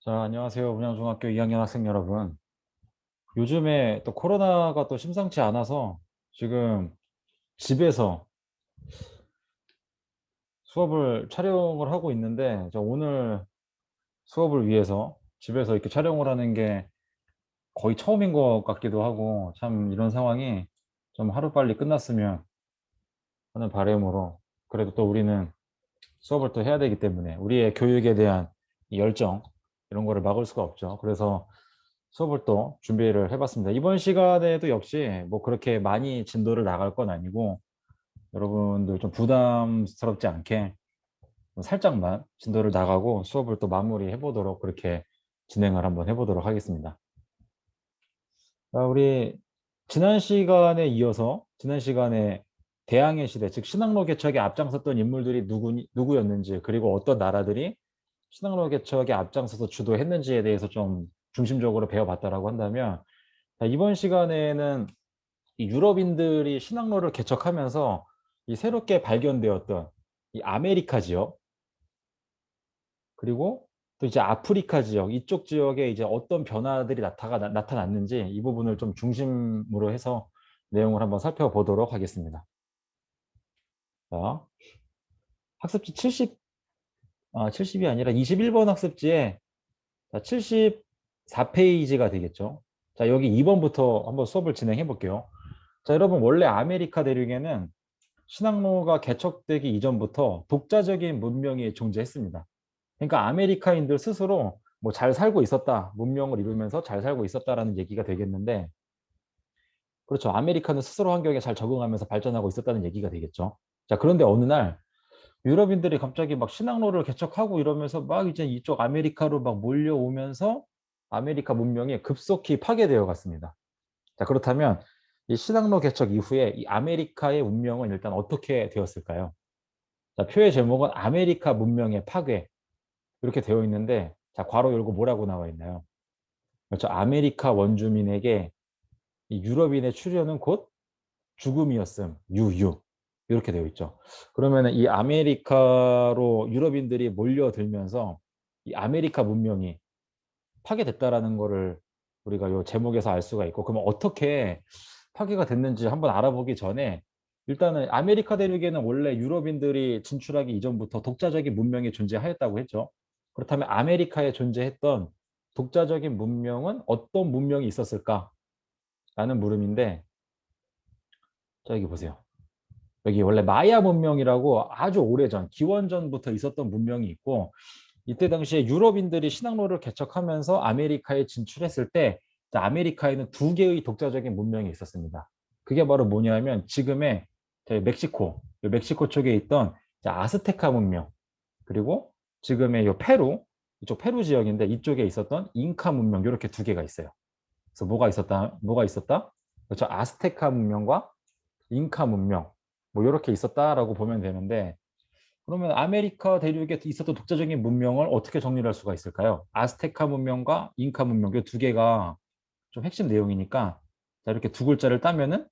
자, 안녕하세요. 문양중학교 2학년 학생 여러분. 요즘에 또 코로나가 또 심상치 않아서 지금 집에서 수업을 촬영을 하고 있는데, 저 오늘 수업을 위해서 집에서 이렇게 촬영을 하는 게 거의 처음인 것 같기도 하고, 참 이런 상황이 좀 하루빨리 끝났으면 하는 바람으로, 그래도 또 우리는 수업을 또 해야 되기 때문에 우리의 교육에 대한 이 열정, 이런 거를 막을 수가 없죠. 그래서 수업을 또 준비를 해봤습니다. 이번 시간에도 역시 뭐 그렇게 많이 진도를 나갈 건 아니고, 여러분들 좀 부담스럽지 않게 살짝만 진도를 나가고 수업을 또 마무리해 보도록, 그렇게 진행을 한번 해보도록 하겠습니다. 우리 지난 시간에 이어서 지난 시간에 대항해 시대, 즉 신항로 개척에 앞장섰던 인물들이 누구였는지, 그리고 어떤 나라들이 신항로 개척에 앞장서서 주도했는지에 대해서 좀 중심적으로 배워봤다라고 한다면, 이번 시간에는 이 유럽인들이 신항로를 개척하면서 이 새롭게 발견되었던 이 아메리카 지역, 그리고 또 이제 아프리카 지역, 이쪽 지역에 이제 어떤 변화들이 나타났는지, 이 부분을 좀 중심으로 해서 내용을 한번 살펴보도록 하겠습니다. 자, 학습지 70이 아니라 21번 학습지에 74페이지가 되겠죠. 자, 여기 2번부터 한번 수업을 진행해 볼게요. 자, 여러분, 원래 아메리카 대륙에는 신항로가 개척되기 이전부터 독자적인 문명이 존재했습니다. 그러니까 아메리카인들 스스로 뭐 잘 살고 있었다, 문명을 이루면서 잘 살고 있었다라는 얘기가 되겠는데, 그렇죠. 아메리카는 스스로 환경에 잘 적응하면서 발전하고 있었다는 얘기가 되겠죠. 자, 그런데 어느 날 유럽인들이 갑자기 막 신항로를 개척하고 이러면서 막 이제 이쪽 아메리카로 막 몰려오면서 아메리카 문명이 급속히 파괴되어 갔습니다. 자, 그렇다면 이 신항로 개척 이후에 이 아메리카의 문명은 일단 어떻게 되었을까요? 자, 표의 제목은 아메리카 문명의 파괴, 이렇게 되어 있는데, 자, 괄호 열고 뭐라고 나와 있나요? 그렇죠. 아메리카 원주민에게 이 유럽인의 출현은 곧 죽음이었음, 유유. 이렇게 되어 있죠. 그러면은 이 아메리카로 유럽인들이 몰려들면서 이 아메리카 문명이 파괴됐다라는 거를 우리가 요 제목에서 알 수가 있고, 그러면 어떻게 파괴가 됐는지 한번 알아보기 전에, 일단은 아메리카 대륙에는 원래 유럽인들이 진출하기 이전부터 독자적인 문명이 존재하였다고 했죠. 그렇다면 아메리카에 존재했던 독자적인 문명은 어떤 문명이 있었을까라는 물음인데, 자, 여기 보세요. 여기 원래 마야 문명이라고 아주 오래전, 기원전부터 있었던 문명이 있고, 이때 당시에 유럽인들이 신항로를 개척하면서 아메리카에 진출했을 때, 자, 아메리카에는 두 개의 독자적인 문명이 있었습니다. 그게 바로 뭐냐면 지금의 저희 멕시코, 요 멕시코 쪽에 있던 자, 아스테카 문명, 그리고 지금의 요 페루, 이쪽 페루 지역인데 이쪽에 있었던 잉카 문명, 이렇게 두 개가 있어요. 그래서 뭐가 있었다? 그렇죠. 아스테카 문명과 잉카 문명, 뭐 이렇게 있었다라고 보면 되는데, 그러면 아메리카 대륙에 있었던 독자적인 문명을 어떻게 정리를 할 수가 있을까요? 아스테카 문명과 잉카 문명, 이 두 개가 좀 핵심 내용이니까, 자, 이렇게 두 글자를 따면은,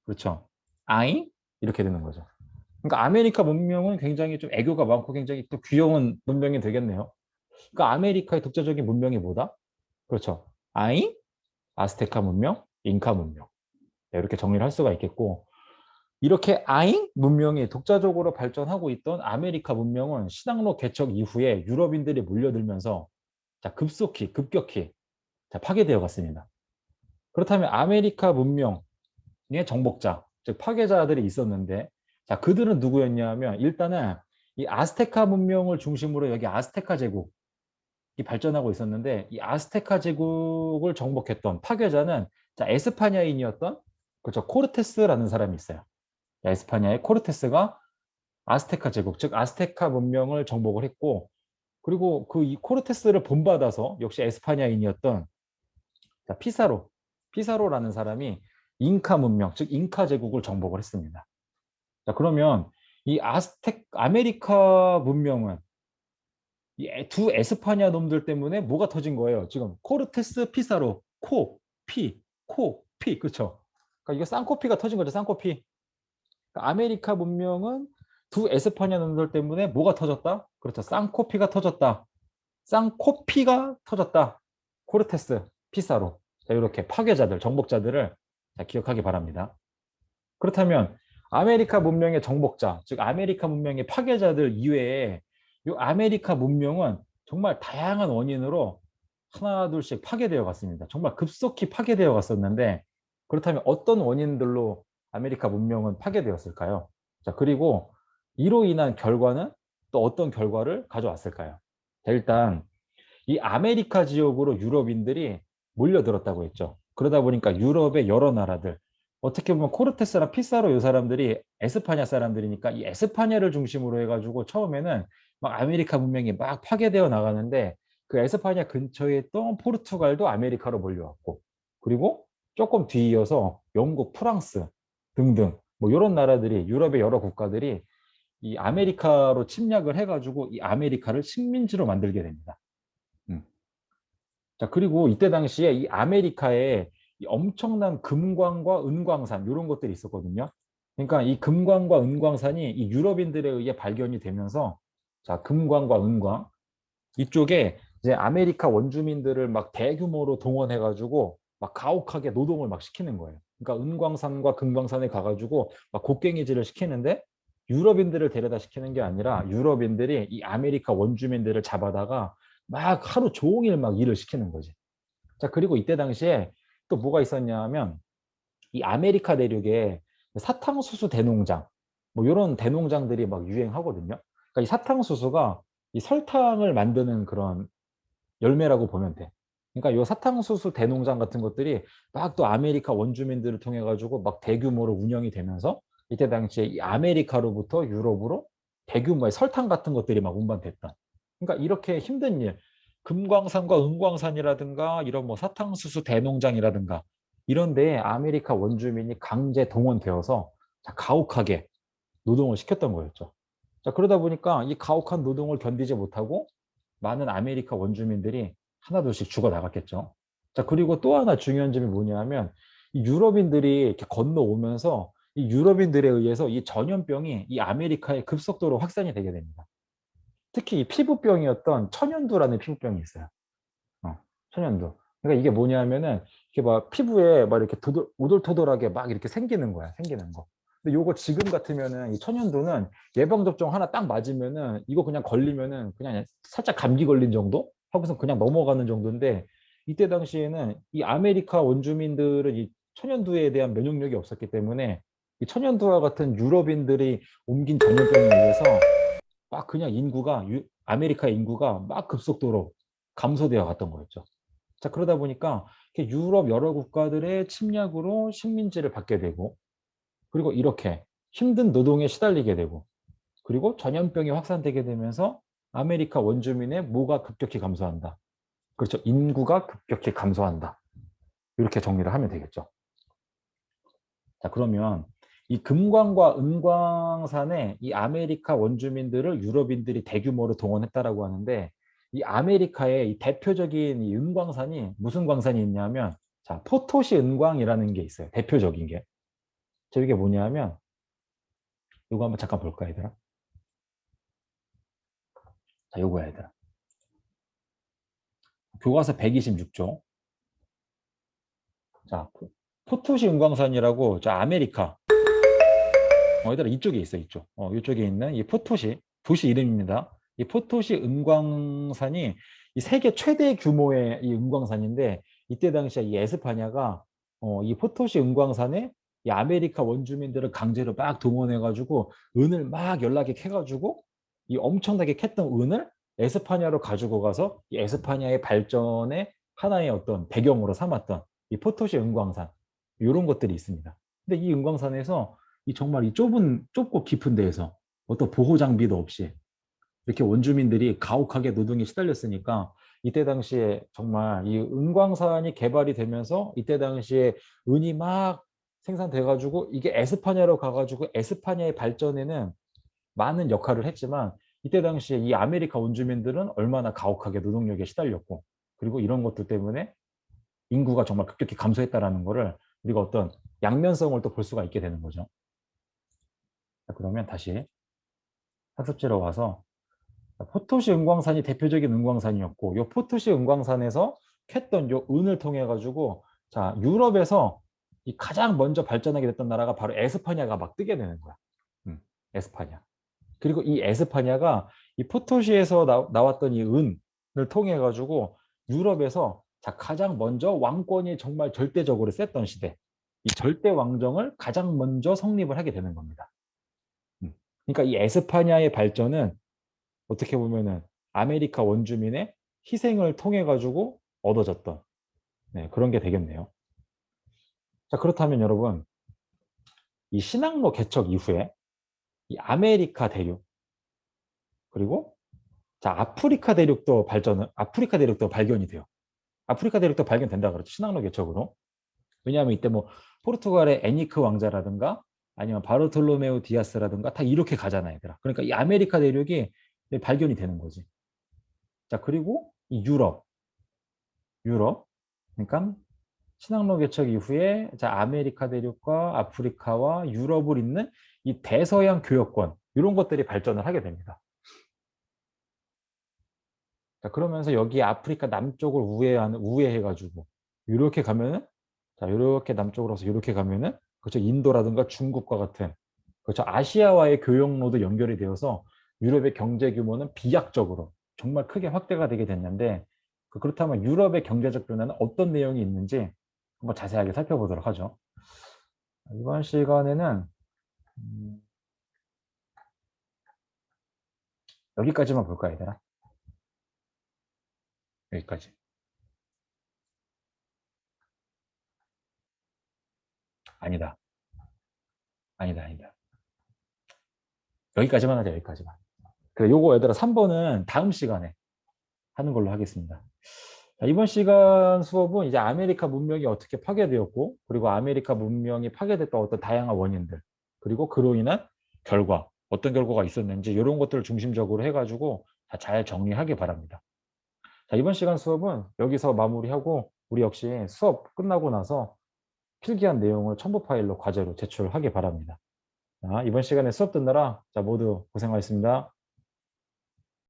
그렇죠, 아잉, 이렇게 되는 거죠. 그러니까 아메리카 문명은 굉장히 좀 애교가 많고 굉장히 또 귀여운 문명이 되겠네요. 그러니까 아메리카의 독자적인 문명이 뭐다? 그렇죠, 아잉, 아스테카 문명, 잉카 문명. 네, 이렇게 정리를 할 수가 있겠고, 이렇게 아잉 문명이 독자적으로 발전하고 있던 아메리카 문명은 신항로 개척 이후에 유럽인들이 몰려들면서 자, 급격히 자, 파괴되어 갔습니다. 그렇다면 아메리카 문명의 정복자, 즉 파괴자들이 있었는데, 자, 그들은 누구였냐 하면, 일단은 이 아스테카 문명을 중심으로 여기 아스테카 제국이 발전하고 있었는데, 이 아스테카 제국을 정복했던 파괴자는 자, 에스파냐인이었던, 그렇죠, 코르테스라는 사람이 있어요. 에스파냐의 코르테스가 아스테카 제국, 즉 아스테카 문명을 정복을 했고, 그리고 그 이 코르테스를 본받아서 역시 에스파냐인이었던 자, 피사로라는 사람이 잉카 문명, 즉 잉카 제국을 정복을 했습니다. 자, 그러면 이 아메리카 문명은 이 두 에스파냐 놈들 때문에 뭐가 터진 거예요? 지금 코르테스, 피사로, 코, 피, 그렇죠? 그러니까 이거 쌍코피가 터진 거죠. 쌍코피. 그러니까 아메리카 문명은 두 에스파냐 놈들 때문에 뭐가 터졌다? 그렇죠. 쌍코피가 터졌다. 쌍코피가 터졌다. 코르테스, 피사로. 자, 이렇게 파괴자들, 정복자들을 자, 기억하기 바랍니다. 그렇다면 아메리카 문명의 정복자, 즉 아메리카 문명의 파괴자들 이외에 이 아메리카 문명은 정말 다양한 원인으로 하나 둘씩 파괴되어 갔습니다. 정말 급속히 파괴되어 갔었는데 그렇다면 어떤 원인들로 아메리카 문명은 파괴되었을까요? 자, 그리고 이로 인한 결과는 또 어떤 결과를 가져왔을까요? 자, 일단 이 아메리카 지역으로 유럽인들이 몰려들었다고 했죠. 그러다 보니까 유럽의 여러 나라들, 어떻게 보면 코르테스랑 피사로 이 사람들이 에스파냐 사람들이니까 이 에스파냐를 중심으로 해가지고 처음에는 막 아메리카 문명이 막 파괴되어 나가는데 그 에스파냐 근처에 있던 포르투갈도 아메리카로 몰려왔고 그리고 조금 뒤이어서 영국, 프랑스 등등 뭐 이런 나라들이 유럽의 여러 국가들이 이 아메리카로 침략을 해가지고 이 아메리카를 식민지로 만들게 됩니다. 음. 자, 그리고 이때 당시에 이 아메리카에 이 엄청난 금광과 은광산 이런 것들이 있었거든요. 그러니까 이 금광과 은광산이 이 유럽인들에 의해 발견이 되면서 자, 금광과 은광 이쪽에 이제 아메리카 원주민들을 막 대규모로 동원해 가지고 막 가혹하게 노동을 막 시키는 거예요. 그러니까 은광산과 금광산에 가가지고 막 곡괭이질을 시키는데 유럽인들을 데려다 시키는 게 아니라 유럽인들이 이 아메리카 원주민들을 잡아다가 막 하루 종일 막 일을 시키는 거지. 자, 그리고 이때 당시에 또 뭐가 있었냐 하면 이 아메리카 대륙에 사탕수수 대농장 뭐 이런 대농장들이 막 유행하거든요. 그러니까 이 사탕수수가 이 설탕을 만드는 그런 열매라고 보면 돼. 그러니까 이 사탕수수 대농장 같은 것들이 막 또 아메리카 원주민들을 통해 가지고 막 대규모로 운영이 되면서 이때 당시에 이 아메리카로부터 유럽으로 대규모의 설탕 같은 것들이 막 운반됐다. 그러니까 이렇게 힘든 일, 금광산과 은광산이라든가 이런 뭐 사탕수수 대농장이라든가 이런 데에 아메리카 원주민이 강제 동원되어서 가혹하게 노동을 시켰던 거였죠. 자, 그러다 보니까 이 가혹한 노동을 견디지 못하고 많은 아메리카 원주민들이 하나둘씩 죽어 나갔겠죠. 자, 그리고 또 하나 중요한 점이 뭐냐면 이 유럽인들이 이렇게 건너오면서 이 유럽인들에 의해서 이 전염병이 이 아메리카에 급속도로 확산이 되게 됩니다. 특히 이 피부병이었던 천연두라는 피부병이 있어요. 천연두. 그러니까 이게 뭐냐면은 이렇게 막 피부에 막 이렇게 오돌토돌하게 막 이렇게 생기는 거야. 생기는 거. 근데 요거 지금 같으면은 이 천연두는 예방접종 하나 딱 맞으면은 이거 그냥 걸리면은 그냥 살짝 감기 걸린 정도? 하고서 그냥 넘어가는 정도인데 이때 당시에는 이 아메리카 원주민들은 이 천연두에 대한 면역력이 없었기 때문에 이 천연두와 같은 유럽인들이 옮긴 전염병에 의해서 막 그냥 아메리카 인구가 막 급속도로 감소되어 갔던 거였죠. 자, 그러다 보니까 유럽 여러 국가들의 침략으로 식민지를 받게 되고 그리고 이렇게 힘든 노동에 시달리게 되고 그리고 전염병이 확산되게 되면서 아메리카 원주민의 뭐가 급격히 감소한다. 그렇죠. 인구가 급격히 감소한다. 이렇게 정리를 하면 되겠죠. 자, 그러면 이 금광과 은광산에 이 아메리카 원주민들을 유럽인들이 대규모로 동원했다라고 하는데 이 아메리카의 이 대표적인 이 은광산이 무슨 광산이 있냐면 자, 포토시 은광이라는 게 있어요. 대표적인 게. 저 이게 뭐냐면 이거 한번 잠깐 볼까 얘들아? 자, 요거야 얘들아. 교과서 126조. 자, 포토시 은광산이라고 자, 아메리카 얘들아 이쪽에 있어 이쪽. 이쪽에 있는 이 포토시 도시 이름입니다. 이 포토시 은광산이 이 세계 최대 규모의 이 은광산인데 이때 당시에 이 에스파냐가 이 포토시 은광산에 이 아메리카 원주민들을 강제로 막 동원해가지고 은을 막 연락에 캐가지고 이 엄청나게 캤던 은을 에스파냐로 가지고 가서 이 에스파냐의 발전의 하나의 어떤 배경으로 삼았던 이 포토시 은광산 이런 것들이 있습니다. 근데 이 은광산에서 이 정말 이 좁고 깊은 데에서 어떤 보호 장비도 없이 이렇게 원주민들이 가혹하게 노동에 시달렸으니까 이때 당시에 정말 이 은광산이 개발이 되면서 이때 당시에 은이 막 생산돼 가지고 이게 에스파냐로 가가지고 에스파냐의 발전에는 많은 역할을 했지만 이때 당시에 이 아메리카 원주민들은 얼마나 가혹하게 노동력에 시달렸고 그리고 이런 것들 때문에 인구가 정말 급격히 감소했다라는 거를 우리가 어떤 양면성을 또 볼 수가 있게 되는 거죠. 자, 그러면 다시 학습지로 와서 포토시 은광산이 대표적인 은광산이었고 요 포토시 은광산에서 캤던 요 은을 통해 가지고 자 유럽에서 이 가장 먼저 발전하게 됐던 나라가 바로 에스파냐가 막 뜨게 되는 거야. 에스파냐. 그리고 이 에스파냐가 이 포토시에서 나왔던 이 은을 통해 가지고 유럽에서 자 가장 먼저 왕권이 정말 절대적으로 셌던 시대. 이 절대 왕정을 가장 먼저 성립을 하게 되는 겁니다. 그러니까 이 에스파냐의 발전은 어떻게 보면은 아메리카 원주민의 희생을 통해 가지고 얻어졌던 네, 그런 게 되겠네요. 자, 그렇다면 여러분, 이 신항로 개척 이후에 이 아메리카 대륙 그리고 자, 아프리카 대륙도 발견이 돼요. 아프리카 대륙도 발견된다 그렇죠. 신항로 개척으로. 왜냐하면 이때 뭐 포르투갈의 애니크 왕자라든가 아니면 바르톨로메우 디아스라든가 다 이렇게 가잖아, 얘들아. 그러니까 이 아메리카 대륙이 발견이 되는 거지. 자, 그리고 이 유럽. 그러니까 신항로 개척 이후에 자 아메리카 대륙과 아프리카와 유럽을 잇는 이 대서양 교역권 이런 것들이 발전을 하게 됩니다. 자 그러면서 여기 아프리카 남쪽을 우회해가지고 이렇게 가면은 자 이렇게 남쪽으로 서 이렇게 가면은 그렇죠 인도라든가 중국과 같은 그렇죠 아시아와의 교역로도 연결이 되어서 유럽의 경제 규모는 비약적으로 정말 크게 확대가 되게 됐는데 그렇다면 유럽의 경제적 변화는 어떤 내용이 있는지 한번 자세하게 살펴보도록 하죠. 이번 시간에는 음, 여기까지만 볼까, 얘들아? 여기까지. 아니다. 아니다, 아니다. 여기까지만 하자, 여기까지만. 그래, 요거 얘들아 3번은 다음 시간에 하는 걸로 하겠습니다. 자, 이번 시간 수업은 이제 아메리카 문명이 어떻게 파괴되었고, 그리고 아메리카 문명이 파괴됐던 어떤 다양한 원인들, 그리고 그로 인한 결과, 어떤 결과가 있었는지 이런 것들을 중심적으로 해가지고 잘 정리하기 바랍니다. 자, 이번 시간 수업은 여기서 마무리하고 우리 역시 수업 끝나고 나서 필기한 내용을 첨부 파일로 과제로 제출하기 바랍니다. 자, 이번 시간에 수업 듣느라 자, 모두 고생하셨습니다.